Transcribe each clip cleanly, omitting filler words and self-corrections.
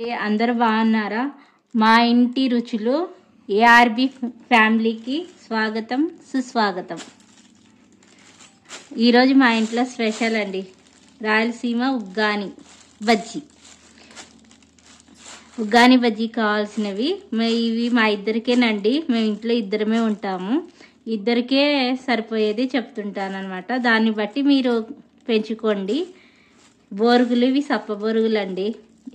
అందరూ బాగున్నారా? మా ఇంటి రుచులు ఏఆర్బి ఫ్యామిలీకి స్వాగతం సుస్వాగతం. ఈరోజు మా ఇంట్లో స్పెషల్ అండి రాయలసీమ ఉగ్గాని బజ్జీ. ఉగ్గాని బజ్జీ కావాల్సినవి ఇవి మా ఇద్దరికేనండి. మేము ఇంట్లో ఇద్దరమే ఉంటాము, ఇద్దరికే సరిపోయేది చెప్తుంటాను అనమాట. దాన్ని బట్టి మీరు పెంచుకోండి. బొరుగులు ఇవి సప్ప బొరుగులు అండి.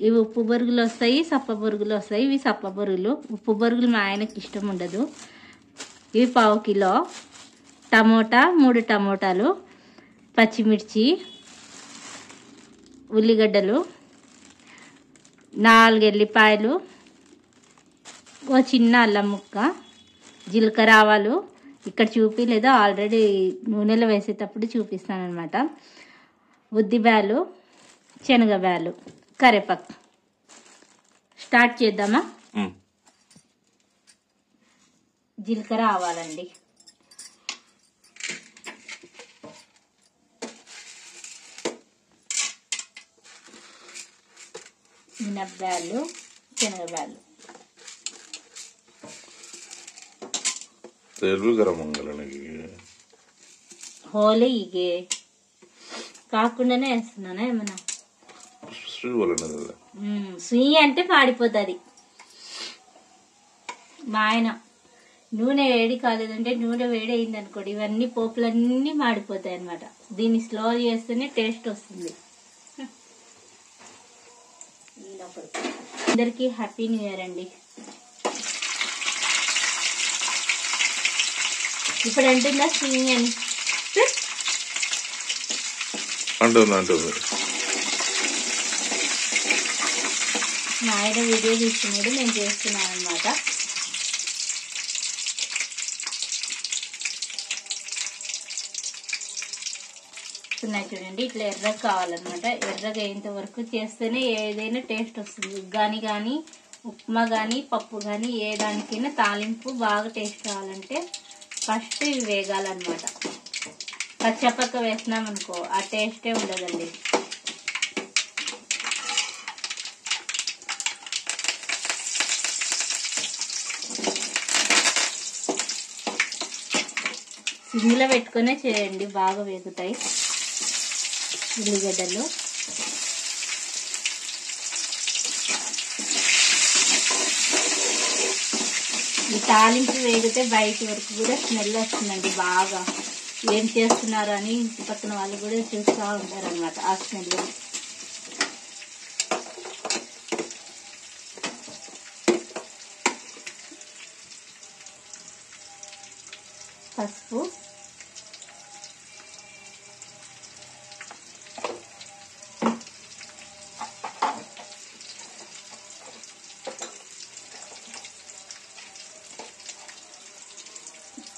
ఇవి ఉప్పు బొరుగులు వస్తాయి, సప్ప బొరుగులు వస్తాయి. ఇవి సప్ప బొరుగులు. ఉప్పు బొరుగులు మా ఆయనకి ఇష్టం ఉండదు. ఇవి 1/2 కిలో టమోటా, 3 టమోటాలు, పచ్చిమిర్చి, ఉల్లిగడ్డలు, 4 ఎల్లిపాయలు, ఓ చిన్న అల్లం ముక్క, జీలకర్ర, ఆవాలు. ఇక్కడ చూపిలేదా, ఆల్రెడీ నూనెలో వేసేటప్పుడు చూపిస్తాను అనమాట. ఉద్దిబ్యాలు, శనగబ్యాలు, కరివేపాకు. స్టార్ట్ చేద్దామా? జీలకర్ర ఆవాలండి. మినప్పాలు, శనగబ్యాలు. హోలీ ఇగే కాకుండానే వేస్తున్నానా ఏమన్నా? సుయ్యి అంటే మాడిపోతుంది. మా ఆయన నూనె వేడి కాలేదంటే, నూనె వేడి అయింది అనుకోండి, ఇవన్నీ పోపులన్నీ మాడిపోతాయి అనమాట. దీన్ని స్లో చేస్తేనే టేస్ట్ వస్తుంది. అందరికీ హ్యాపీ న్యూ ఇయర్ అండి. ఇప్పుడు అంటుందా సుయ్యి అని? అంటుంది. మా ఆయన వీడియో తీసుకున్నాడు, నేను చేస్తున్నాను అనమాట. ఉన్నాయి చూడండి, ఇట్లా ఎర్రగా కావాలన్నమాట. ఎర్రగా అయ్యేంత వరకు చేస్తేనే ఏదైనా టేస్ట్ వస్తుంది. ఉగ్గాని కానీ, ఉప్మా కానీ, పప్పు కానీ, ఏ దానికైనా తాలింపు బాగా టేస్ట్ రావాలంటే ఫస్ట్ ఇవి వేగాలన్నమాట. పచ్చపక్క వేసినామనుకో ఆ టేస్టే ఉండదండి. సిమ్లో పెట్టుకునే చేయండి, బాగా వేగుతాయి. ఉల్లిగడ్డలు, ఈ తాలింపు వేగితే బయట వరకు కూడా స్మెల్ వస్తుందండి బాగా. ఏం చేస్తున్నారు అని ఇంటి పక్కన వాళ్ళు కూడా చూస్తూ ఉంటారు అనమాట ఆ స్మెల్. పసుపు,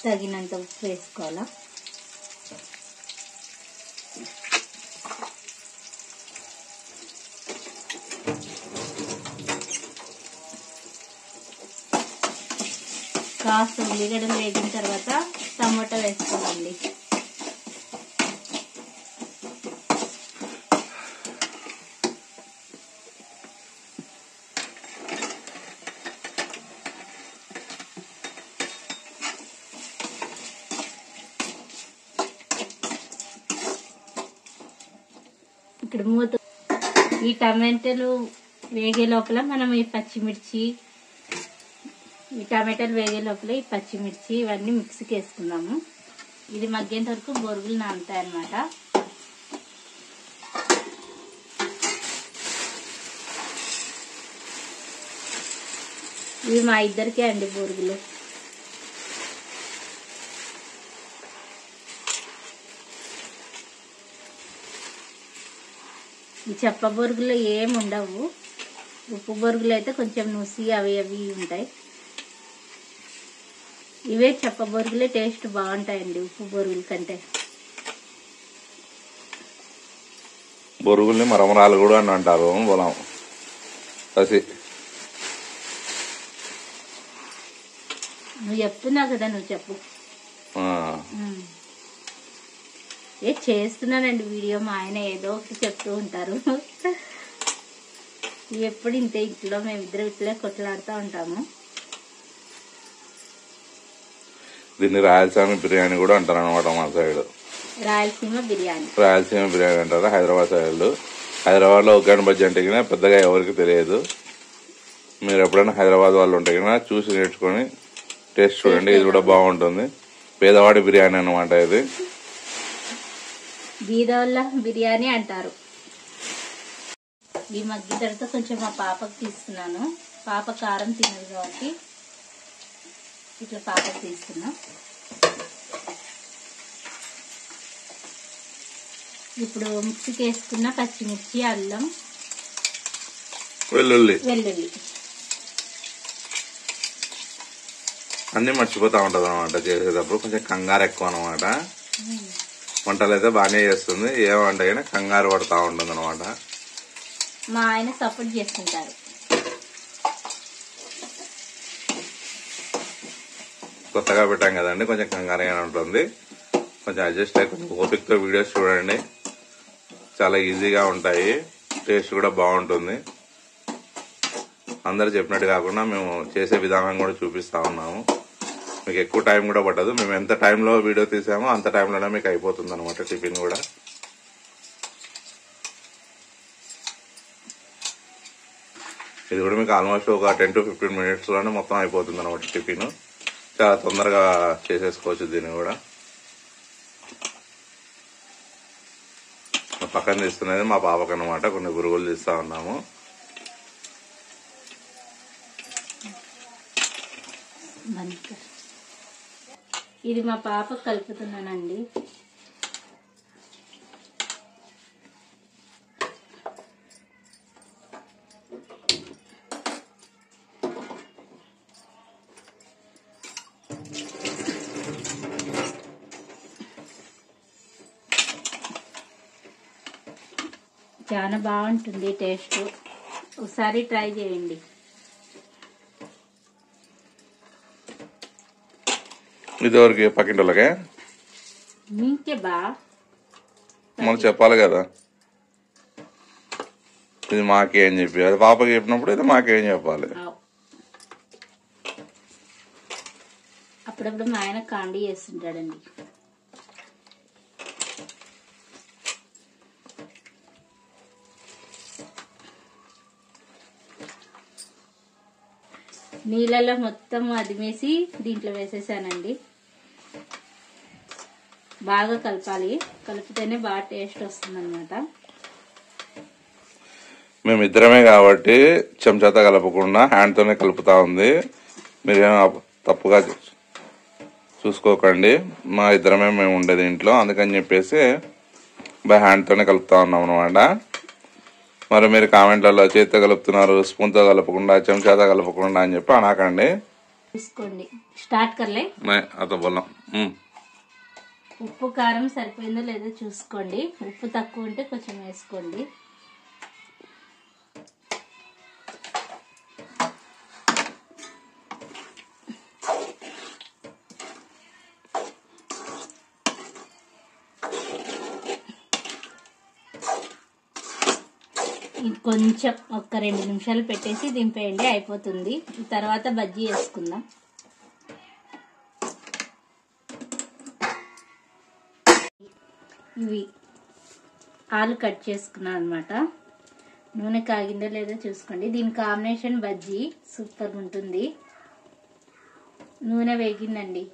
తగినంత ఉప్పు వేసుకోవాలా. కాస్త ఉల్లిగడ్డలు వేగిన తర్వాత టమాటా వేసుకోవాలండి. ఇక్కడ మూత. ఈ టమాటాలు వేగే లోపల మనం ఈ టమాటాలు వేగే లోపల ఈ పచ్చిమిర్చి ఇవన్నీ మిక్సీకి వేసుకున్నాము. ఇది మగ్గేంత వరకు బొరుగులు నానుతాయి అన్నమాట. ఇవి మా ఇద్దరికే అండి బొరుగులు. ఈ చెప్ప బొరుగులు ఏమి ఉండవు. ఉప్పు బొరుగులు అయితే కొంచెం నుసి అవి ఉంటాయి. ఇవే చెప్ప బొరుగులే టేస్ట్ బాగుంటాయండి ఉప్పు బొరుగుల కంటే. బొరుగుల్ని మరమరాలు కూడా అని అంటారు. నువ్వు చెప్తున్నావు కదా, నువ్వు చెప్పు. చేస్తున్నానండి వీడియో, మా ఆయన ఏదో ఒకటి చెప్తూ ఉంటారు. ఇవి ఎప్పుడు ఇంతే, ఇంట్లో మేమిద్దరం ఇట్లే కొట్లాడుతూ ఉంటాము. దీన్ని రాయలసీమ బిర్యానీ కూడా అంటారు అనమాట మా సైడ్. రాయలసీమ బిర్యానీ అంటారు హైదరాబాద్ సైడ్. హైదరాబాద్ లో ఉగ్గాని బజ్జీ అంటే కన్నా పెద్దగా ఎవరికి తెలియదు. మీరు ఎప్పుడైనా హైదరాబాద్ వాళ్ళు ఉంటే కన్నా చూసి నేర్చుకొని టేస్ట్ చూడండి. ఇది కూడా బాగుంటుంది. పేదవాడి బిర్యానీ అనమాట. ఇది బీదవాళ్ళ బిర్యానీ అంటారు. ఈ మగ్గి తర్వాత కొంచెం మా పాపకు తీస్తున్నాను. పాప కారం తినదు కాబట్టి ఇట్లా పాపకు తీస్తున్నా. ఇప్పుడు మిక్సీకి వేసుకున్న పచ్చిమిర్చి, అల్లం, వెల్లుల్లి అన్ని మర్చిపోతా ఉంటది అనమాట చేసేటప్పుడు. కొంచెం కంగారు ఎక్కువ అనమాట. వంటలు అయితే బాగానే చేస్తుంది. ఏ వంట అయినా కంగారు పడతా ఉంటుంది అనమాట. మా ఆయన సపోర్ట్ చేస్తుంటారు. కొత్తగా పెట్టాం కదండి, కొంచెం కంగారుగానే ఉంటుంది. కొంచెం అడ్జస్ట్ అయ్యి కొంచెం ఓపికతో వీడియోస్ చూడండి. చాలా ఈజీగా ఉంటాయి. టేస్ట్ కూడా బాగుంటుంది. అందరు చెప్పినట్టు కాకుండా మేము చేసే విధానం కూడా చూపిస్తా ఉన్నాము. మీకు ఎక్కువ టైం కూడా పట్టదు. మేము ఎంత టైంలో వీడియో తీసామో అంత టైంలోనే మీకు అయిపోతుంది అనమాట టిఫిన్ కూడా. ఇది కూడా మీకు ఆల్మోస్ట్ ఒక 10 to 15 minutes లోనే మొత్తం అయిపోతుంది అనమాట టిఫిన్. చాలా తొందరగా చేసేసుకోవచ్చు దీన్ని కూడా. పక్కన తీస్తున్నది మా పాపకు అనమాట. కొన్ని గురుగులు తీస్తా ఉన్నాము. ఇది మా పాప కలుపుతున్నానండి. చాలా బాగుంటుంది టేస్ట్. ఒకసారి ట్రై చేయండి. ఇది ఎవరికి? పక్కింటోళ్ళకే? మీకే బా మనం చెప్పాలి కదా, ఇది మాకే అని చెప్పి. అది పాపకి చెప్పినప్పుడు ఇది మాకే అని చెప్పాలి. అప్పుడప్పుడు మా ఆయన కాండి చేస్తుంటాడండి. నీళ్ళలో మొత్తం అదిమేసి దీంట్లో వేసేసానండి. బాగా కలపాలి. కలిపితేనే బాగా టేస్ట్ వస్తుంది అనమాట. మేమిద్దరమే కాబట్టి చెంచాతో కలపకుండా హ్యాండ్తోనే కలుపుతా ఉంది. మీరేమో తప్పుగా చూసుకోకండి. మా ఇద్దరమే మేము ఉండేది ఇంట్లో, అందుకని చెప్పేసి బై హ్యాండ్తోనే కలుపుతా ఉన్నాం అనమాట. మరి మీరు కామెంట్లలో చేతితో కలుపుతున్నారు, స్పూన్తో కలపకుండా, చెంచాతో కలపకుండా అని చెప్పి అనకండి. తీసుకోండి. స్టార్ట్ కర్లే అతో బోల్లం. ఉప్పు కారం సరిపోయిందో లేదో చూసుకోండి. ఉప్పు తక్కువ ఉంటే కొంచెం వేసుకోండి. కొంచెం ఒక 2 నిమిషాలు పెట్టేసి దింపేయండి, అయిపోతుంది. తర్వాత బజ్జీ వేసుకుందాం. ఇవి ఆలు కట్ చేసుకున్నాను అనమాట. నూనె కాగిందో లేదో చూసుకోండి. దీని కాంబినేషన్ బజ్జీ సూపర్ ఉంటుంది. నూనె వేగిందండి.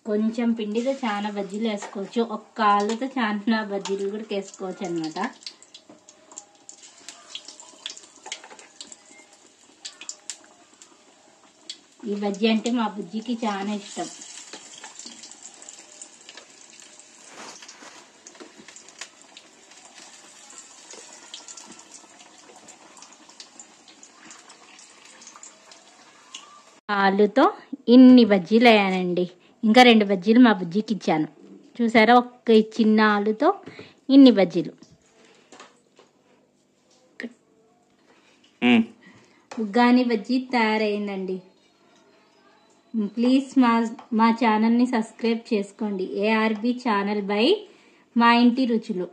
కొంచెం పిండితో చాలా బజ్జీలు వేసుకోవచ్చు. ఒక్క ఆలుతో చాలా బజ్జీలు కూడా వేసుకోవచ్చు అనమాట. ఈ బజ్జీ అంటే మా బుజ్జికి చాలా ఇష్టం. ఆలుతో ఇన్ని బజ్జీలు వేయానండి. ఇంకా 2 బజ్జీలు మా బుజ్జికి ఇచ్చాను. చూసారా, ఒక్క చిన్న ఆలుతో ఇన్ని బజ్జీలు. ఉగ్గాని బజ్జీ తయారైందండి. ప్లీజ్ మా ఛానల్ని సబ్స్క్రైబ్ చేసుకోండి. ARB ఛానల్ బై మా ఇంటి రుచులు.